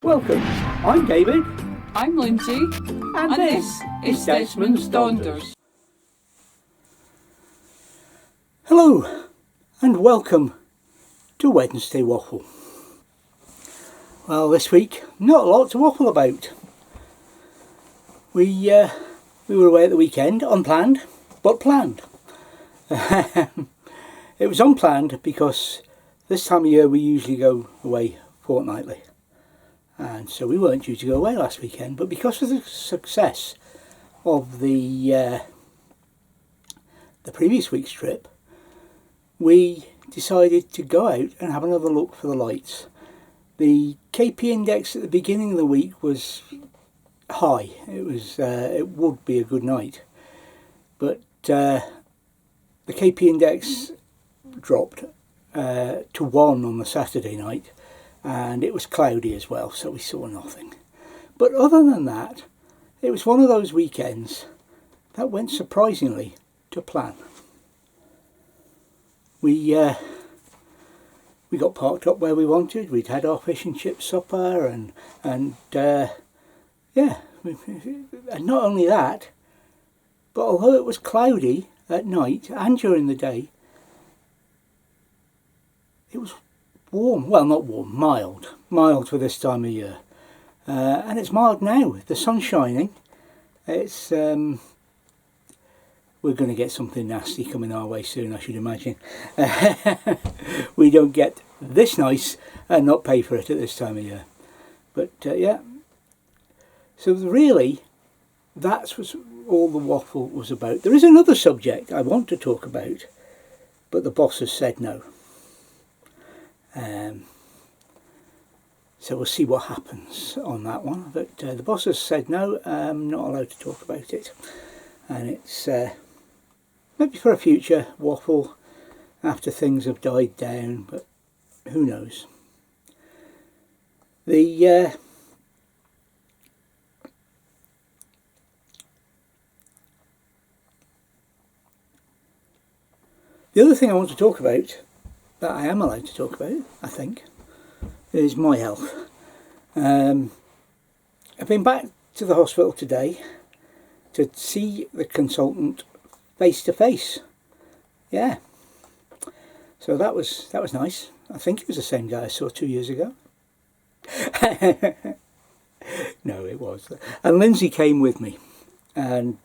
Welcome, I'm David. I'm Lindsay. And this is Desmonds Donders. Hello, and welcome to Wednesday Waffle. Well, this week, not a lot to waffle about. We were away at the weekend, unplanned, but planned. It was unplanned because this time of year we usually go away fortnightly. And so we weren't due to go away last weekend, but because of the success of the previous week's trip, we decided to go out and have another look for the lights. The KP index at the beginning of the week was high. It would be a good night, but the KP index dropped to 1 on the Saturday night. And it was cloudy as well, so we saw nothing. But other than that, it was one of those weekends that went surprisingly to plan. We got parked up where we wanted. We'd had our fish and chip supper, and yeah. And not only that, but although it was cloudy at night and during the day, it was warm. Well, not warm, mild for this time of year, and it's mild now. The sun's shining. It's we're going to get something nasty coming our way soon, I should imagine. We don't get this nice and not pay for it at this time of year. But yeah, so really that's what all the waffle was about. There is another subject I want to talk about, but the boss has said no. So we'll see what happens on that one, but the boss has said no, I'm not allowed to talk about it, and it's maybe for a future waffle after things have died down, but who knows. The other thing I want to talk about, that I am allowed to talk about, I think, is my health. I've been back to the hospital today to see the consultant face to face. Yeah. So that was nice. I think it was the same guy I saw 2 years ago. No, it was. And Lindsay came with me, and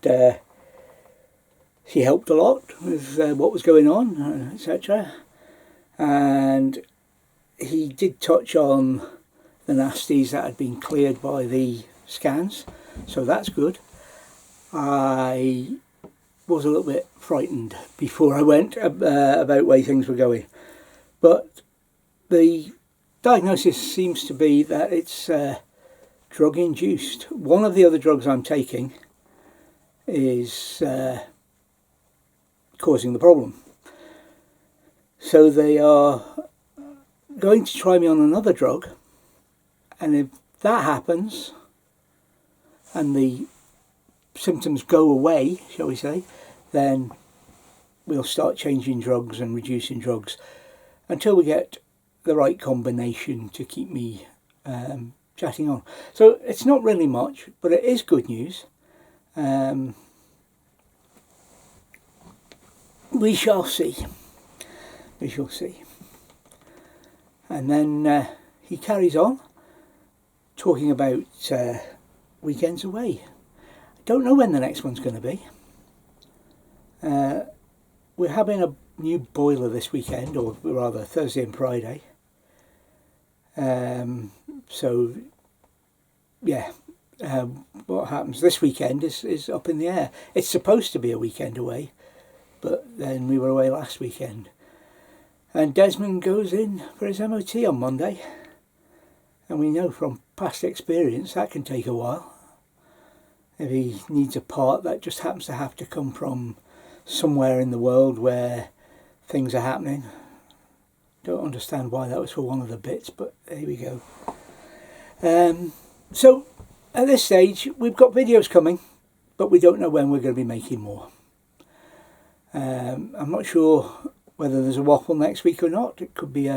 she helped a lot with what was going on, etc. And he did touch on the nasties that had been cleared by the scans, so that's good. I was a little bit frightened before I went about way things were going, but the diagnosis seems to be that it's drug induced. One of the other drugs I'm taking is causing the problem. So they are going to try me on another drug, and if that happens and the symptoms go away, shall we say, then we'll start changing drugs and reducing drugs until we get the right combination to keep me chatting on. So it's not really much, but it is good news. We shall see. We shall see. And then he carries on talking about weekends away. I don't know when the next one's going to be. We're having a new boiler this weekend, or rather Thursday and Friday. So yeah, what happens this weekend is up in the air. It's supposed to be a weekend away, but then we were away last weekend. And Desmond goes in for his MOT on Monday, and we know from past experience that can take a while. If he needs a part that just happens to have to come from somewhere in the world where things are happening. Don't understand why that was for one of the bits, but there we go. So at this stage we've got videos coming, but we don't know when we're going to be making more. I'm not sure whether there's a waffle next week or not. It could be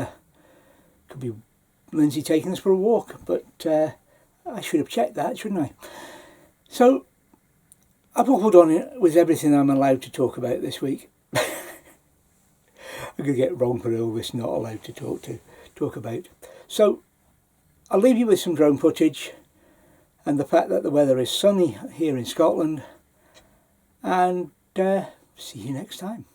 Lindsay taking us for a walk, but I should have checked that, shouldn't I? So I've waffled on with everything I'm allowed to talk about this week. I'm going to get wrong for all this not allowed to talk about. So I'll leave you with some drone footage and the fact that the weather is sunny here in Scotland, and see you next time.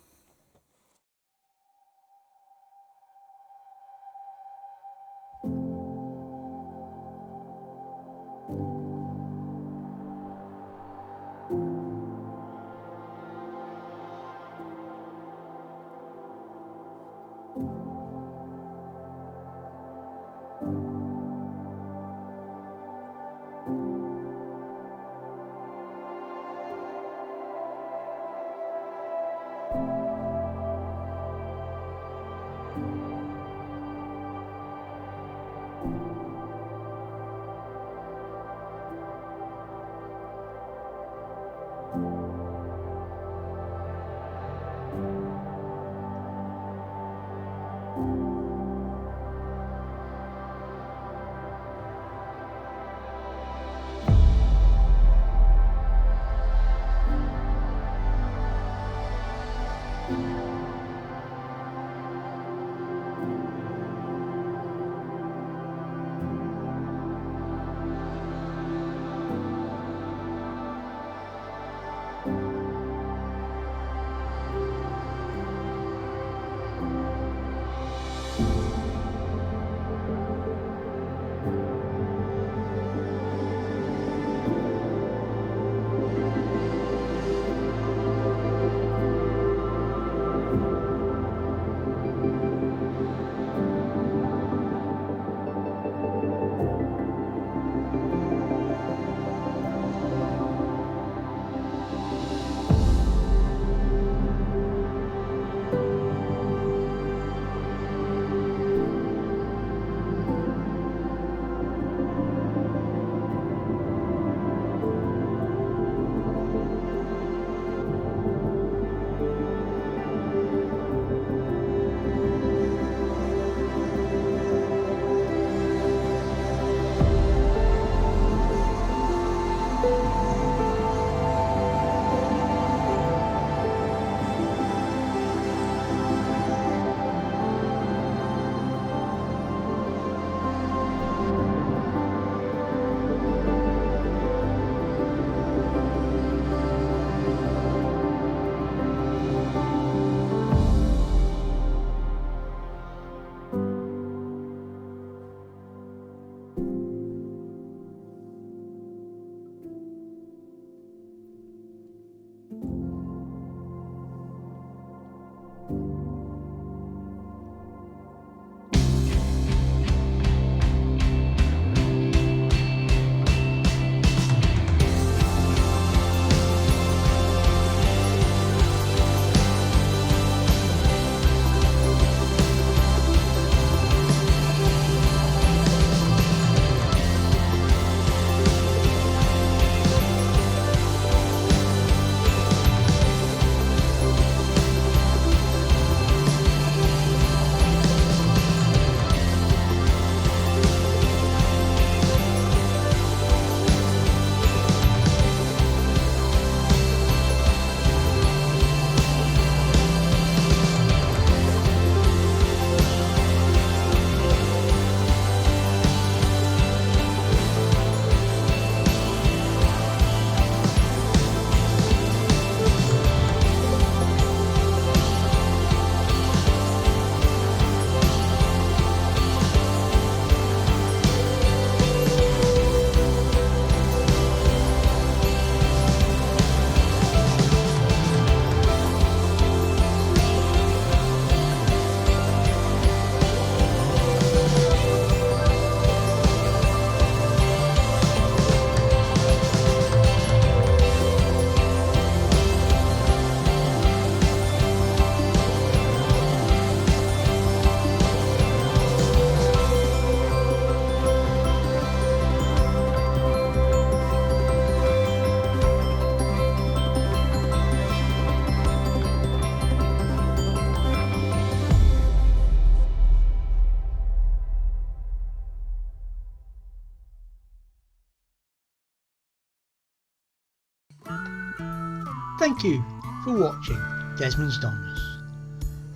Thank you for watching Desmonds Donders.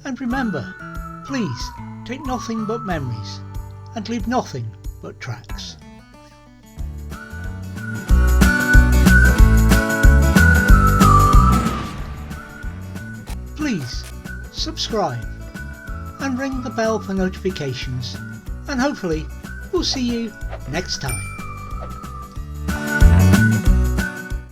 And remember, please take nothing but memories and leave nothing but tracks. Please subscribe and ring the bell for notifications, and hopefully we'll see you next time.